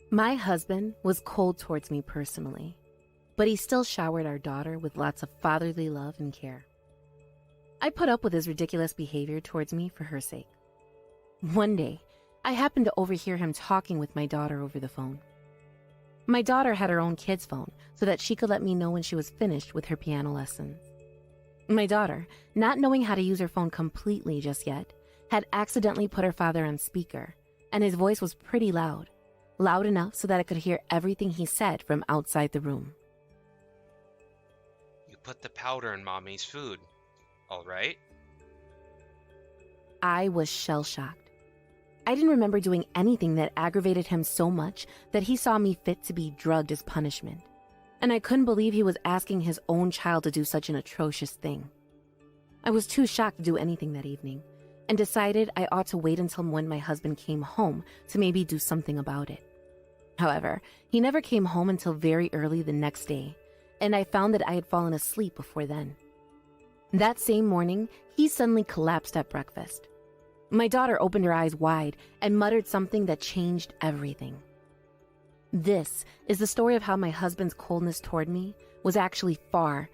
My husband was cold towards me personally, but he still showered our daughter with lots of fatherly love and care. I put up with his ridiculous behavior towards me for her sake. One day, I happened to overhear him talking with my daughter over the phone. My daughter had her own kid's phone so that she could let me know when she was finished with her piano lessons. My daughter, not knowing how to use her phone completely just yet, had accidentally put her father on speaker, and his voice was pretty loud enough so that I could hear everything he said from outside the room. You put the powder in Mommy's food, all right? I was shell-shocked. I didn't remember doing anything that aggravated him so much that he saw me fit to be drugged as punishment. And I couldn't believe he was asking his own child to do such an atrocious thing. I was too shocked to do anything that evening, and decided I ought to wait until when my husband came home to maybe do something about it. However, he never came home until very early the next day, and I found that I had fallen asleep before then. That same morning, he suddenly collapsed at breakfast. My daughter opened her eyes wide and muttered something that changed everything. This is the story of how my husband's coldness toward me was actually far,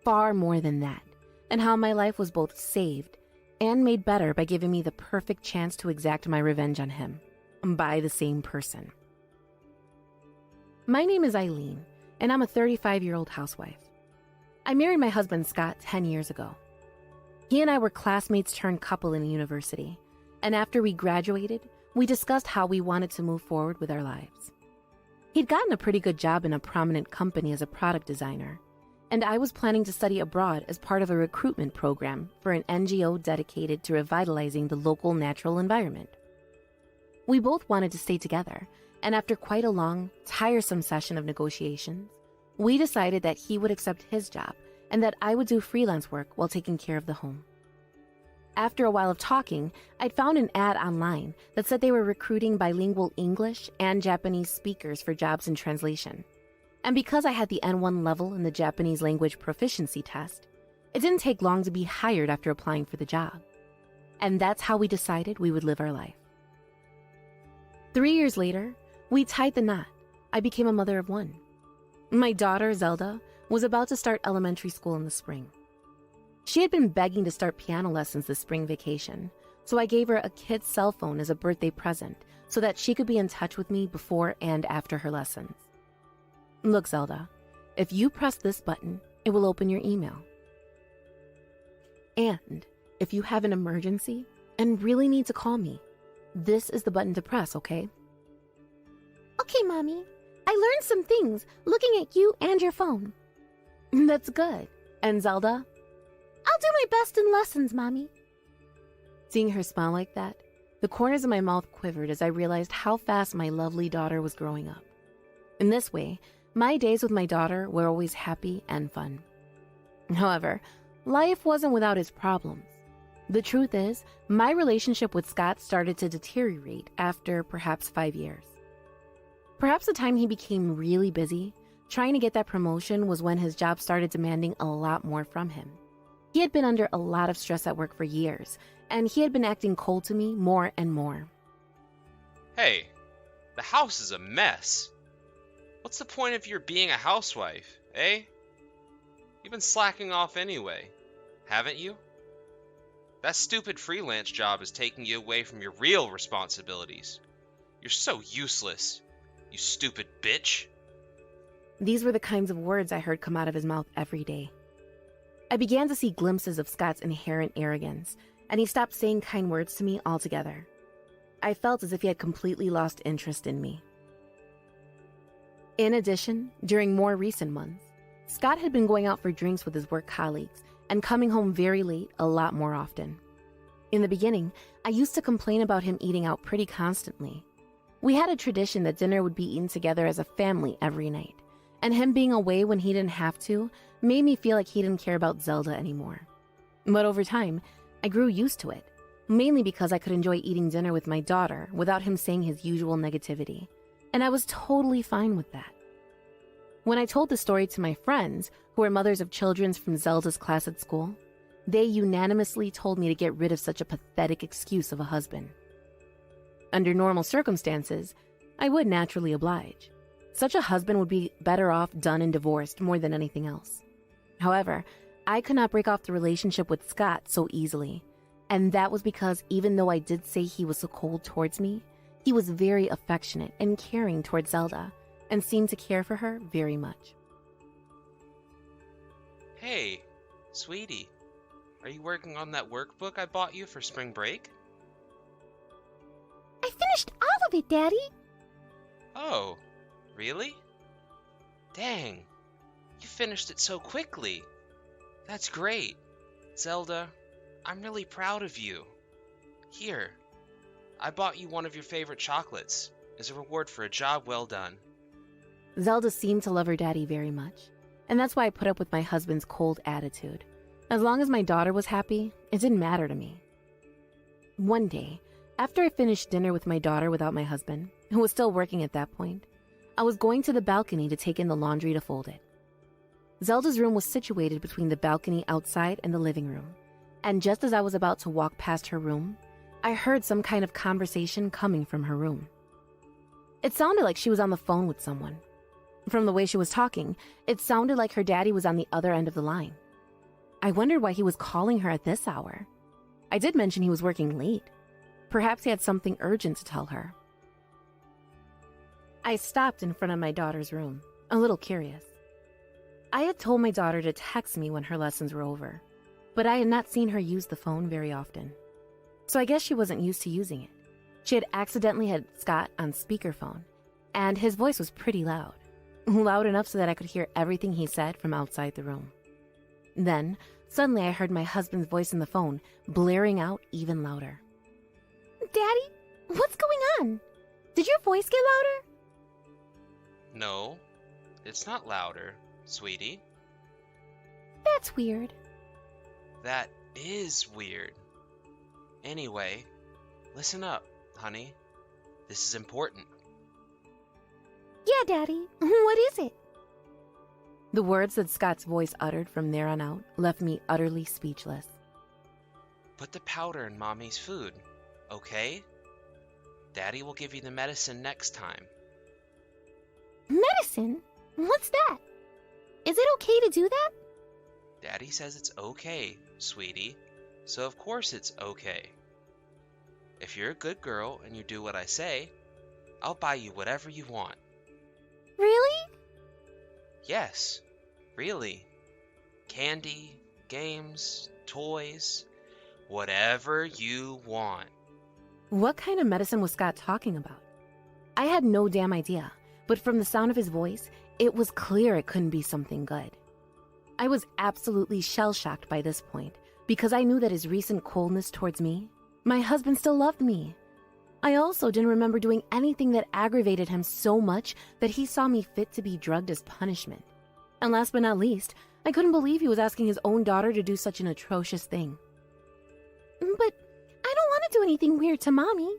far more than that, and how my life was both saved and made better by giving me the perfect chance to exact my revenge on him, by the same person. My name is Eileen, and I'm a 35-year-old housewife. I married my husband Scott 10 years ago. He and I were classmates turned couple in university, and after we graduated, we discussed how we wanted to move forward with our lives. He'd gotten a pretty good job in a prominent company as a product designer, and I was planning to study abroad as part of a recruitment program for an NGO dedicated to revitalizing the local natural environment. We both wanted to stay together, and after quite a long, tiresome session of negotiations, we decided that he would accept his job and that I would do freelance work while taking care of the home. After a while of talking, I'd found an ad online that said they were recruiting bilingual English and Japanese speakers for jobs in translation. And because I had the N1 level in the Japanese language proficiency test, it didn't take long to be hired after applying for the job. And that's how we decided we would live our life. 3 years later, we tied the knot. I became a mother of one. My daughter, Zelda, was about to start elementary school in the spring. She had been begging to start piano lessons this spring vacation, so I gave her a kid's cell phone as a birthday present so that she could be in touch with me before and after her lessons. Look, Zelda, if you press this button, it will open your email. And if you have an emergency and really need to call me, this is the button to press, okay? Okay, Mommy. I learned some things looking at you and your phone. That's good. And Zelda? I'll do my best in lessons, Mommy. Seeing her smile like that, the corners of my mouth quivered as I realized how fast my lovely daughter was growing up. In this way, my days with my daughter were always happy and fun. However, life wasn't without its problems. The truth is, my relationship with Scott started to deteriorate after perhaps 5 years. Perhaps the time he became really busy, trying to get that promotion was when his job started demanding a lot more from him. He had been under a lot of stress at work for years, and he had been acting cold to me more and more. Hey, the house is a mess. What's the point of your being a housewife, eh? You've been slacking off anyway, haven't you? That stupid freelance job is taking you away from your real responsibilities. You're so useless, you stupid bitch. These were the kinds of words I heard come out of his mouth every day. I began to see glimpses of Scott's inherent arrogance, and he stopped saying kind words to me altogether. I felt as if he had completely lost interest in me. In addition, during more recent months, Scott had been going out for drinks with his work colleagues and coming home very late a lot more often. In the beginning, I used to complain about him eating out pretty constantly. We had a tradition that dinner would be eaten together as a family every night, and him being away when he didn't have to made me feel like he didn't care about Zelda anymore. But over time, I grew used to it, mainly because I could enjoy eating dinner with my daughter without him saying his usual negativity, and I was totally fine with that. When I told the story to my friends, who were mothers of children from Zelda's class at school, they unanimously told me to get rid of such a pathetic excuse of a husband. Under normal circumstances, I would naturally oblige. Such a husband would be better off done and divorced more than anything else. However, I could not break off the relationship with Scott so easily. And that was because even though I did say he was so cold towards me, he was very affectionate and caring towards Zelda and seemed to care for her very much. Hey, sweetie, are you working on that workbook I bought you for spring break? I finished all of it, Daddy. Oh, really? Dang, you finished it so quickly. That's great. Zelda, I'm really proud of you. Here, I bought you one of your favorite chocolates as a reward for a job well done. Zelda seemed to love her daddy very much, and that's why I put up with my husband's cold attitude. As long as my daughter was happy, it didn't matter to me. One day, after I finished dinner with my daughter without my husband, who was still working at that point, I was going to the balcony to take in the laundry to fold it. Zelda's room was situated between the balcony outside and the living room, and just as I was about to walk past her room, I heard some kind of conversation coming from her room. It sounded like she was on the phone with someone. From the way she was talking, it sounded like her daddy was on the other end of the line. I wondered why he was calling her at this hour. I did mention he was working late. Perhaps he had something urgent to tell her. I stopped in front of my daughter's room, a little curious. I had told my daughter to text me when her lessons were over, but I had not seen her use the phone very often. So I guess she wasn't used to using it. She had accidentally had Scott on speakerphone, and his voice was pretty loud. Loud enough so that I could hear everything he said from outside the room. Then, suddenly I heard my husband's voice in the phone, blaring out even louder. Daddy, what's going on? Did your voice get louder? No, it's not louder, sweetie. That's weird. That is weird. Anyway, listen up, honey. This is important. Yeah, Daddy. What is it? The words that Scott's voice uttered from there on out left me utterly speechless. Put the powder in Mommy's food, okay? Daddy will give you the medicine next time. Medicine? What's that? Is it okay to do that? Daddy says it's okay, sweetie, so of course it's okay. If you're a good girl and you do what I say, I'll buy you whatever you want. Really? Yes, really. Candy, games, toys, whatever you want. What kind of medicine was Scott talking about? I had no damn idea, but from the sound of his voice, it was clear it couldn't be something good. I was absolutely shell-shocked by this point because I knew that his recent coldness towards me, my husband still loved me. I also didn't remember doing anything that aggravated him so much that he saw me fit to be drugged as punishment. And last but not least, I couldn't believe he was asking his own daughter to do such an atrocious thing. But I don't want to do anything weird to Mommy.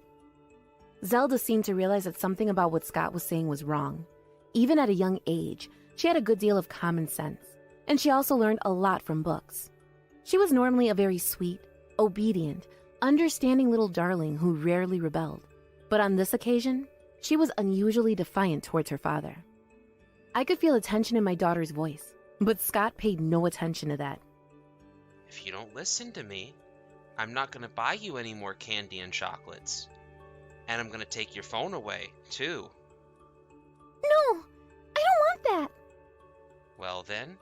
Zelda seemed to realize that something about what Scott was saying was wrong. Even at a young age, she had a good deal of common sense, and she also learned a lot from books. She was normally a very sweet, obedient, understanding little darling who rarely rebelled, but on this occasion, she was unusually defiant towards her father. I could feel the tension in my daughter's voice, but Scott paid no attention to that. If you don't listen to me, I'm not going to buy you any more candy and chocolates. And I'm going to take your phone away, too. No, I don't want that. Well then,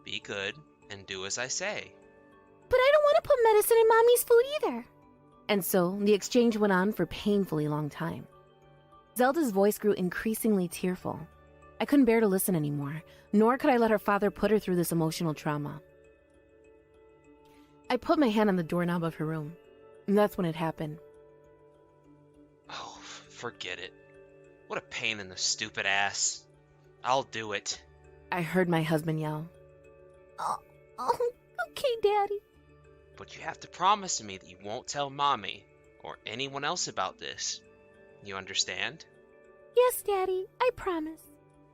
be good and do as I say. But I don't want to put medicine in Mommy's food either. And so the exchange went on for a painfully long time. Zelda's voice grew increasingly tearful. I couldn't bear to listen anymore, nor could I let her father put her through this emotional trauma. I put my hand on the doorknob of her room, and that's when it happened. Oh, forget it. What a pain in the stupid ass. I'll do it. I heard my husband yell. Oh, okay, Daddy. But you have to promise me that you won't tell Mommy or anyone else about this. You understand? Yes, Daddy, I promise.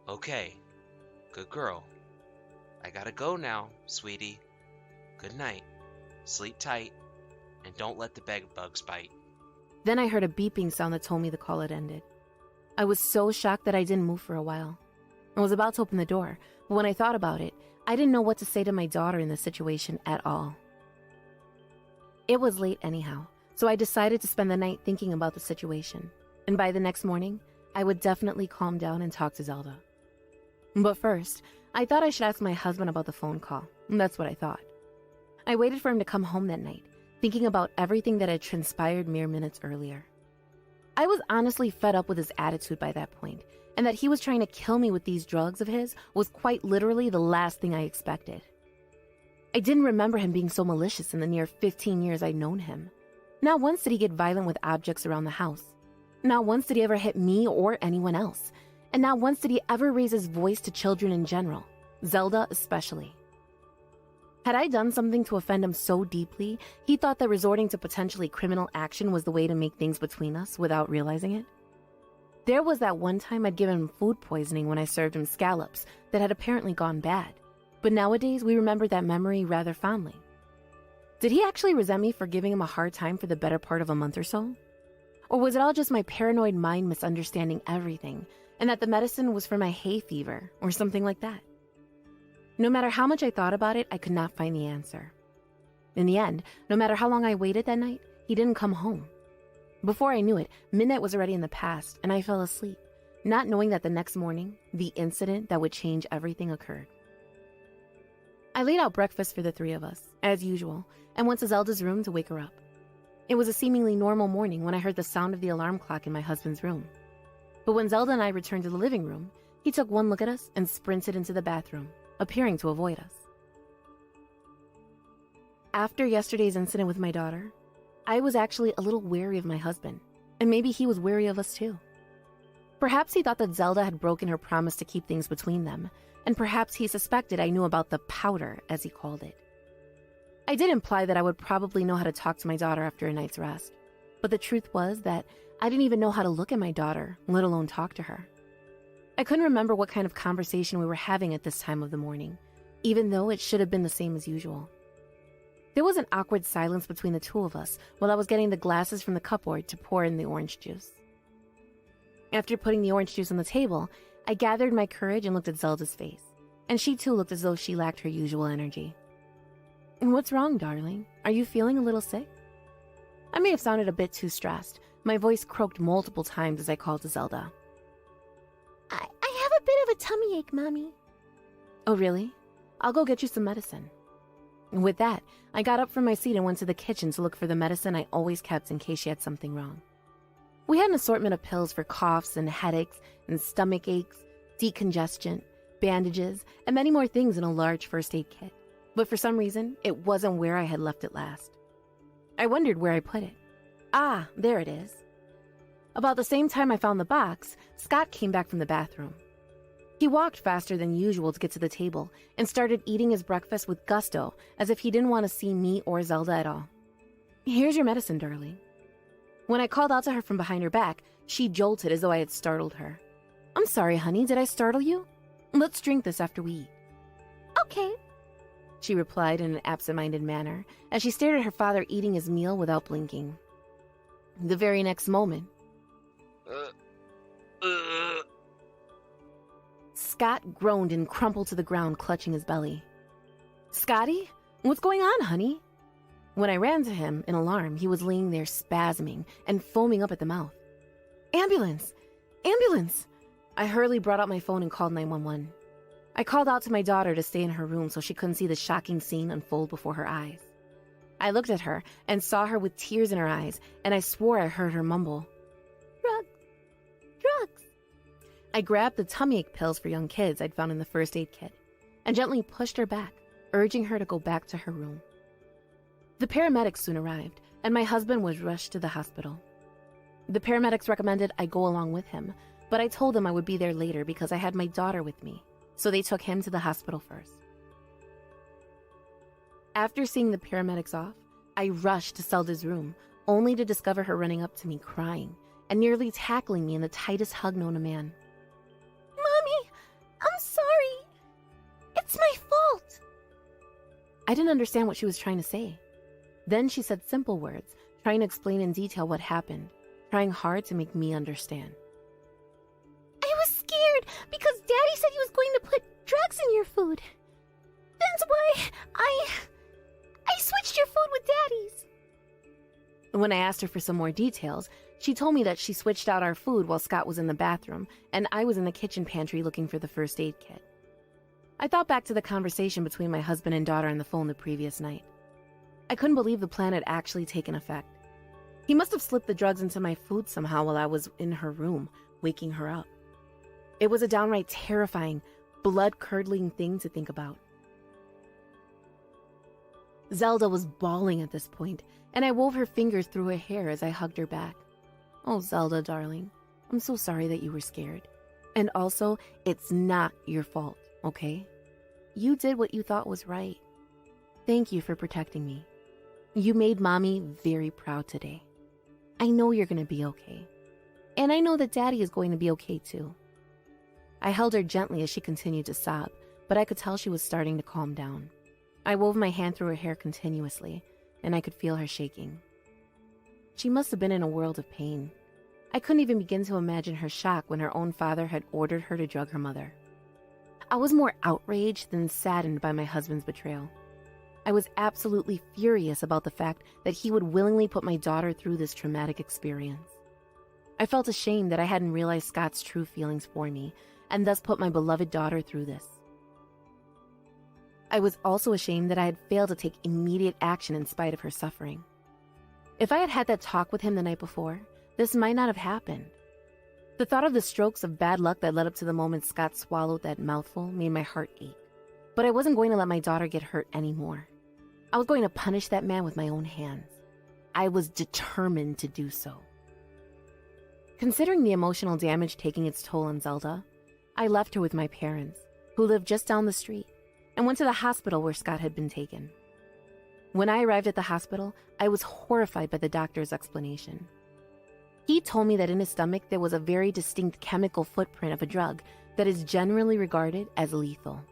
Okay. Good girl. I gotta go now, sweetie. Good night. Sleep tight. And don't let the bed bugs bite. Then I heard a beeping sound that told me the call had ended. I was so shocked that I didn't move for a while. I was about to open the door, but when I thought about it, I didn't know what to say to my daughter in this situation at all. It was late anyhow, so I decided to spend the night thinking about the situation, and by the next morning, I would definitely calm down and talk to Zelda. But first, I thought I should ask my husband about the phone call. That's what I thought. I waited for him to come home that night, thinking about everything that had transpired mere minutes earlier. I was honestly fed up with his attitude by that point, and that he was trying to kill me with these drugs of his was quite literally the last thing I expected. I didn't remember him being so malicious in the near 15 years I'd known him. Not once did he get violent with objects around the house. Not once did he ever hit me or anyone else. And not once did he ever raise his voice to children in general, Zelda especially. Had I done something to offend him so deeply, he thought that resorting to potentially criminal action was the way to make things between us without realizing it? There was that one time I'd given him food poisoning when I served him scallops that had apparently gone bad, but nowadays we remember that memory rather fondly. Did he actually resent me for giving him a hard time for the better part of a month or so? Or was it all just my paranoid mind misunderstanding everything, and that the medicine was for my hay fever or something like that? No matter how much I thought about it, I could not find the answer. In the end, no matter how long I waited that night, he didn't come home. Before I knew it, midnight was already in the past, and I fell asleep, not knowing that the next morning, the incident that would change everything occurred. I laid out breakfast for the three of us, as usual, and went to Zelda's room to wake her up. It was a seemingly normal morning when I heard the sound of the alarm clock in my husband's room. But when Zelda and I returned to the living room, he took one look at us and sprinted into the bathroom, appearing to avoid us. After yesterday's incident with my daughter, I was actually a little wary of my husband, and maybe he was wary of us too. Perhaps he thought that Zelda had broken her promise to keep things between them, and perhaps he suspected I knew about the powder, as he called it. I did imply that I would probably know how to talk to my daughter after a night's rest, but the truth was that I didn't even know how to look at my daughter, let alone talk to her. I couldn't remember what kind of conversation we were having at this time of the morning, even though it should have been the same as usual. There was an awkward silence between the two of us while I was getting the glasses from the cupboard to pour in the orange juice. After putting the orange juice on the table, I gathered my courage and looked at Zelda's face, and she too looked as though she lacked her usual energy. "What's wrong, darling? Are you feeling a little sick?" I may have sounded a bit too stressed. My voice croaked multiple times as I called to Zelda. I have a bit of a tummy ache, Mommy. "Oh, really? I'll go get you some medicine." And with that, I got up from my seat and went to the kitchen to look for the medicine I always kept in case she had something wrong. We had an assortment of pills for coughs and headaches and stomach aches, decongestion, bandages, and many more things in a large first aid kit. But for some reason, it wasn't where I had left it last. I wondered where I put it. Ah, there it is. About the same time I found the box, Scott came back from the bathroom. He walked faster than usual to get to the table and started eating his breakfast with gusto, as if he didn't want to see me or Zelda at all. "Here's your medicine, darling." When I called out to her from behind her back, she jolted as though I had startled her. "I'm sorry, honey, did I startle you? Let's drink this after we eat." Okay. She replied in an absent-minded manner as she stared at her father eating his meal without blinking. The very next moment, Scott groaned and crumpled to the ground, clutching his belly. "Scotty, what's going on, honey?" When I ran to him in alarm, he was laying there spasming and foaming up at the mouth. "Ambulance! Ambulance!" I hurriedly brought out my phone and called 911. I called out to my daughter to stay in her room so she couldn't see the shocking scene unfold before her eyes. I looked at her and saw her with tears in her eyes, and I swore I heard her mumble, Drugs. I grabbed the tummy ache pills for young kids I'd found in the first aid kit and gently pushed her back, urging her to go back to her room. The paramedics soon arrived, and my husband was rushed to the hospital. The paramedics recommended I go along with him, but I told them I would be there later because I had my daughter with me, so they took him to the hospital first. After seeing the paramedics off, I rushed to Zelda's room, only to discover her running up to me crying and nearly tackling me in the tightest hug known to man. Mommy, I'm sorry. It's my fault. I didn't understand what she was trying to say. Then she said simple words, trying to explain in detail what happened, trying hard to make me understand. because Daddy said he was going to put drugs in your food. That's why I switched your food with Daddy's. When I asked her for some more details, she told me that she switched out our food while Scott was in the bathroom, and I was in the kitchen pantry looking for the first aid kit. I thought back to the conversation between my husband and daughter on the phone the previous night. I couldn't believe the plan had actually taken effect. He must have slipped the drugs into my food somehow while I was in her room, waking her up. It was a downright terrifying, blood-curdling thing to think about. Zelda was bawling at this point, and I wove her fingers through her hair as I hugged her back. Oh, Zelda, darling, I'm so sorry that you were scared. And also, it's not your fault, okay? You did what you thought was right. Thank you for protecting me. You made Mommy very proud today. I know you're going to be okay. And I know that Daddy is going to be okay too. I held her gently as she continued to sob, but I could tell she was starting to calm down. I wove my hand through her hair continuously, and I could feel her shaking. She must have been in a world of pain. I couldn't even begin to imagine her shock when her own father had ordered her to drug her mother. I was more outraged than saddened by my husband's betrayal. I was absolutely furious about the fact that he would willingly put my daughter through this traumatic experience. I felt ashamed that I hadn't realized Scott's true feelings for me, and thus put my beloved daughter through this. I was also ashamed that I had failed to take immediate action in spite of her suffering. If I had had that talk with him the night before, this might not have happened. The thought of the strokes of bad luck that led up to the moment Scott swallowed that mouthful made my heart ache. But I wasn't going to let my daughter get hurt anymore. I was going to punish that man with my own hands. I was determined to do so. Considering the emotional damage taking its toll on Zelda, I left her with my parents, who lived just down the street, and went to the hospital where Scott had been taken. When I arrived at the hospital, I was horrified by the doctor's explanation. He told me that in his stomach there was a very distinct chemical footprint of a drug that is generally regarded as lethal.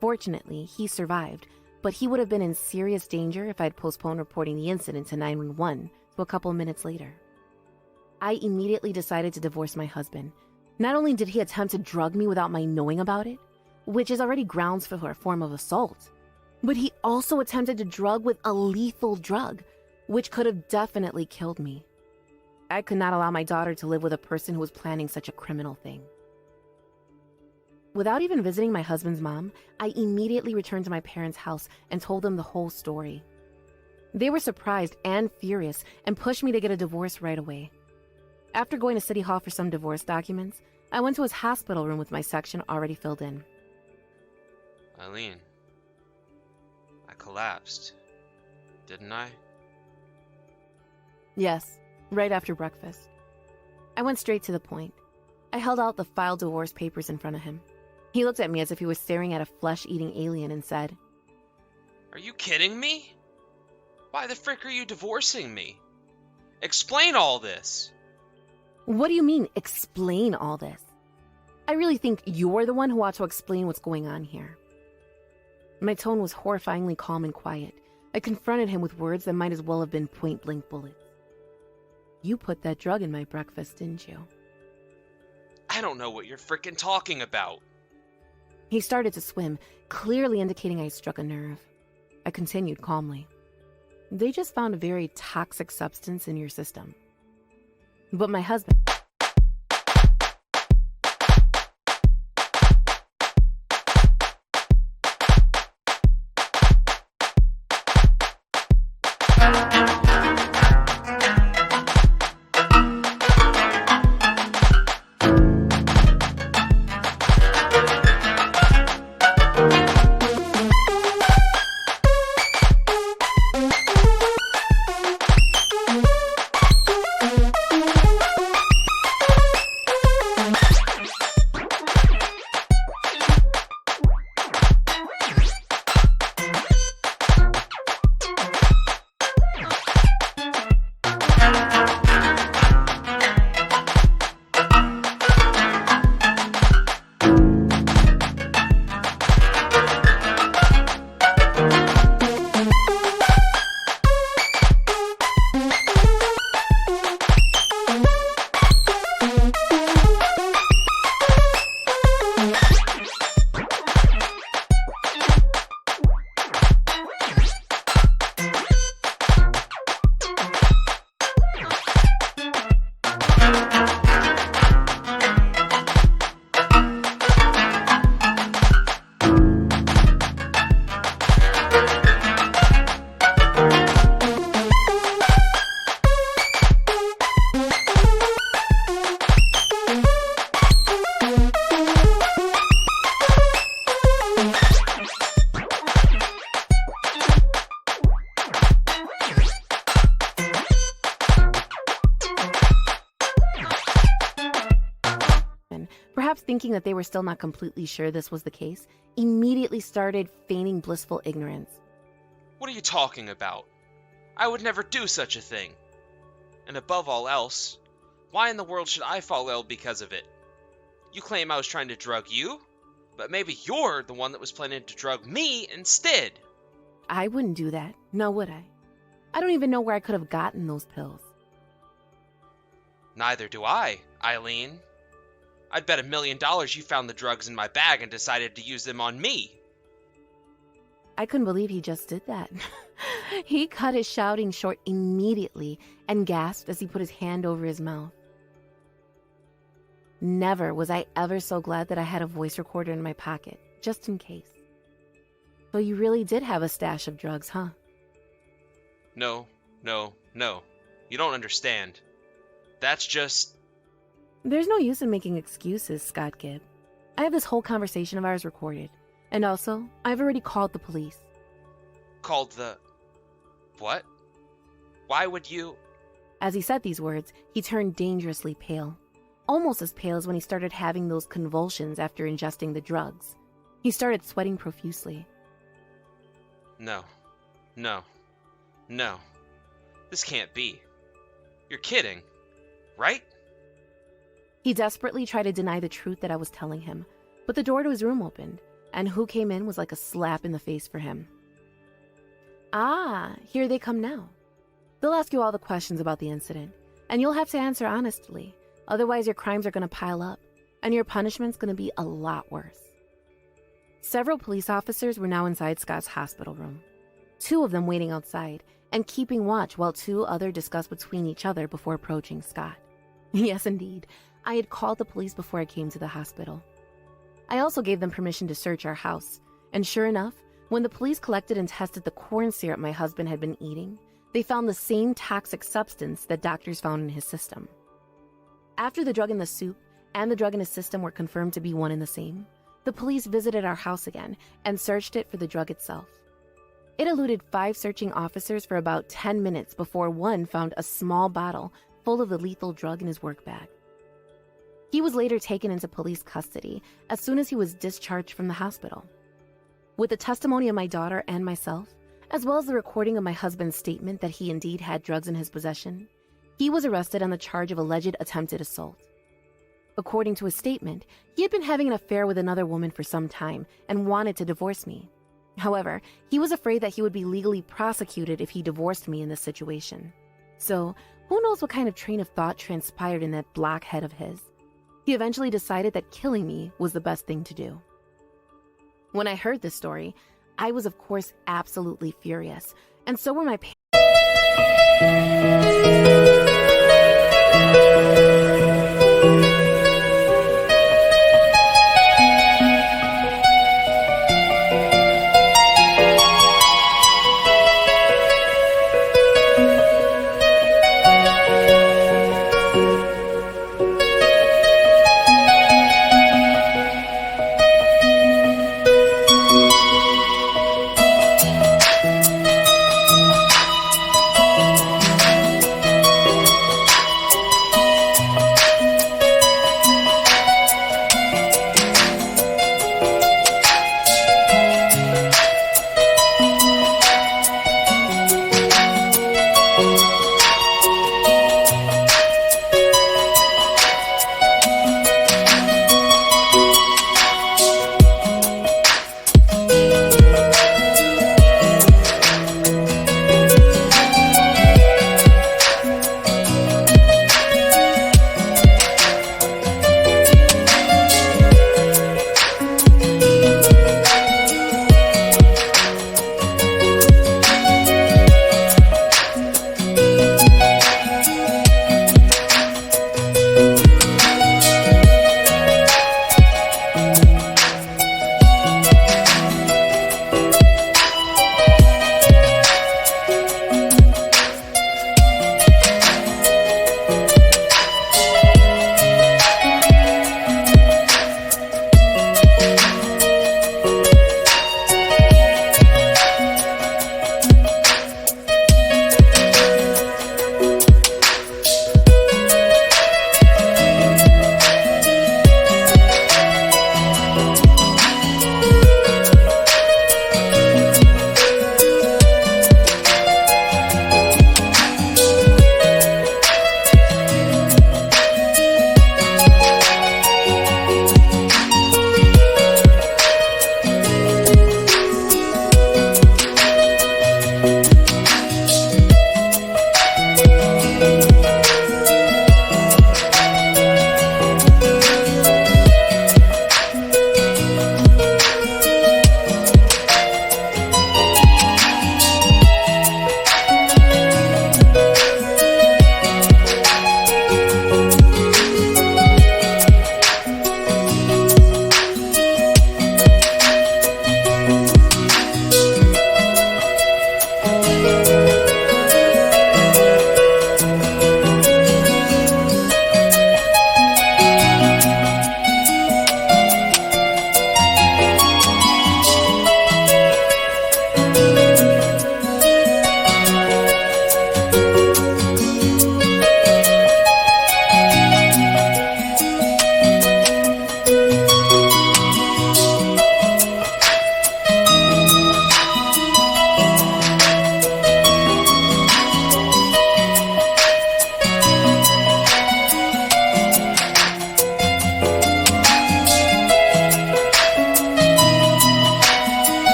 Fortunately, he survived, but he would have been in serious danger if I had postponed reporting the incident to 911 to a couple minutes later. I immediately decided to divorce my husband. Not only did he attempt to drug me without my knowing about it, which is already grounds for a form of assault, but he also attempted to drug with a lethal drug, which could have definitely killed me. I could not allow my daughter to live with a person who was planning such a criminal thing. Without even visiting my husband's mom, I immediately returned to my parents' house and told them the whole story. They were surprised and furious and pushed me to get a divorce right away. After going to City Hall for some divorce documents, I went to his hospital room with my section already filled in. Eileen, I collapsed, didn't I? Yes, right after breakfast. I went straight to the point. I held out the filed divorce papers in front of him. He looked at me as if he was staring at a flesh-eating alien and said, Are you kidding me? Why the frick are you divorcing me? Explain all this. What do you mean, explain all this? I really think you're the one who ought to explain what's going on here. My tone was horrifyingly calm and quiet. I confronted him with words that might as well have been point-blank bullets. You put that drug in my breakfast, didn't you? I don't know what you're frickin' talking about. He started to swim, clearly indicating I struck a nerve. I continued calmly. They just found a very toxic substance in your system. But my husband... husband, perhaps thinking that they were still not completely sure this was the case, immediately started feigning blissful ignorance. What are you talking about? I would never do such a thing. And above all else, why in the world should I fall ill because of it? You claim I was trying to drug you, but maybe you're the one that was planning to drug me instead. I wouldn't do that, no would I? I don't even know where I could have gotten those pills. Neither do I, Eileen. I'd bet $1 million you found the drugs in my bag and decided to use them on me. I couldn't believe he just did that. He cut his shouting short immediately and gasped as he put his hand over his mouth. Never was I ever so glad that I had a voice recorder in my pocket, just in case. So you really did have a stash of drugs, huh? No. You don't understand. That's just... There's no use in making excuses, Scott Gibb. I have this whole conversation of ours recorded. And also, I've already called the police. Called the... What? Why would you... As he said these words, he turned dangerously pale. Almost as pale as when he started having those convulsions after ingesting the drugs. He started sweating profusely. No. This can't be. You're kidding, right? He desperately tried to deny the truth that I was telling him, but the door to his room opened, and who came in was like a slap in the face for him. Ah, here they come now. They'll ask you all the questions about the incident, and you'll have to answer honestly. Otherwise, your crimes are going to pile up, and your punishment's going to be a lot worse. Several police officers were now inside Scott's hospital room. 2 of them waiting outside and keeping watch while 2 others discussed between each other before approaching Scott. Yes, indeed. I had called the police before I came to the hospital. I also gave them permission to search our house, and sure enough, when the police collected and tested the corn syrup my husband had been eating, they found the same toxic substance that doctors found in his system. After the drug in the soup and the drug in his system were confirmed to be one and the same, the police visited our house again and searched it for the drug itself. It eluded 5 searching officers for about 10 minutes before one found a small bottle full of the lethal drug in his work bag. He was later taken into police custody as soon as he was discharged from the hospital. With the testimony of my daughter and myself, as well as the recording of my husband's statement that he indeed had drugs in his possession, he was arrested on the charge of alleged attempted assault. According to his statement, he had been having an affair with another woman for some time and wanted to divorce me. However, he was afraid that he would be legally prosecuted if he divorced me in this situation. So, who knows what kind of train of thought transpired in that black head of his. He eventually decided that killing me was the best thing to do. When I heard this story, I was of course absolutely furious, and so were my parents.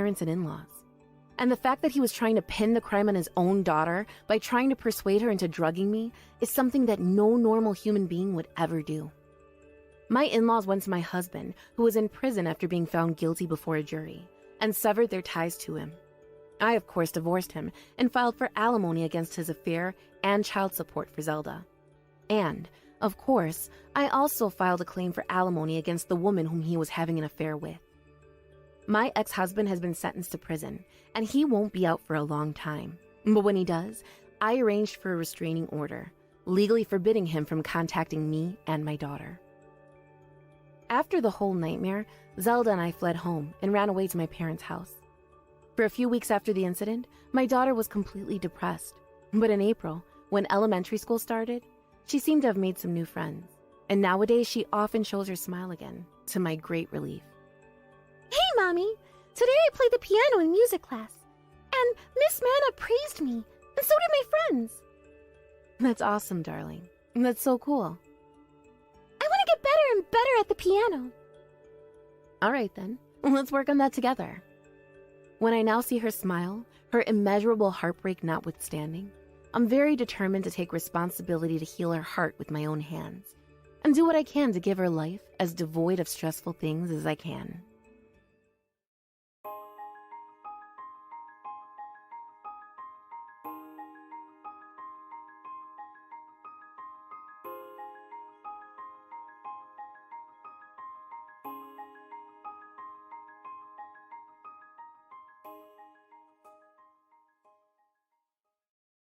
parents and in-laws. And the fact that he was trying to pin the crime on his own daughter by trying to persuade her into drugging me is something that no normal human being would ever do. My in-laws went to my husband, who was in prison after being found guilty before a jury, and severed their ties to him. I, of course, divorced him and filed for alimony against his affair and child support for Zelda. And, of course, I also filed a claim for alimony against the woman whom he was having an affair with. My ex-husband has been sentenced to prison, and he won't be out for a long time. But when he does, I arranged for a restraining order, legally forbidding him from contacting me and my daughter. After the whole nightmare, Zelda and I fled home and ran away to my parents' house. For a few weeks after the incident, my daughter was completely depressed. But in April, when elementary school started, she seemed to have made some new friends. And nowadays, she often shows her smile again, to my great relief. Hey, Mommy! Today I played the piano in music class. And Miss Mana praised me, and so did my friends. That's awesome, darling. That's so cool. I want to get better and better at the piano. All right, then. Let's work on that together. When I now see her smile, her immeasurable heartbreak notwithstanding, I'm very determined to take responsibility to heal her heart with my own hands and do what I can to give her life as devoid of stressful things as I can.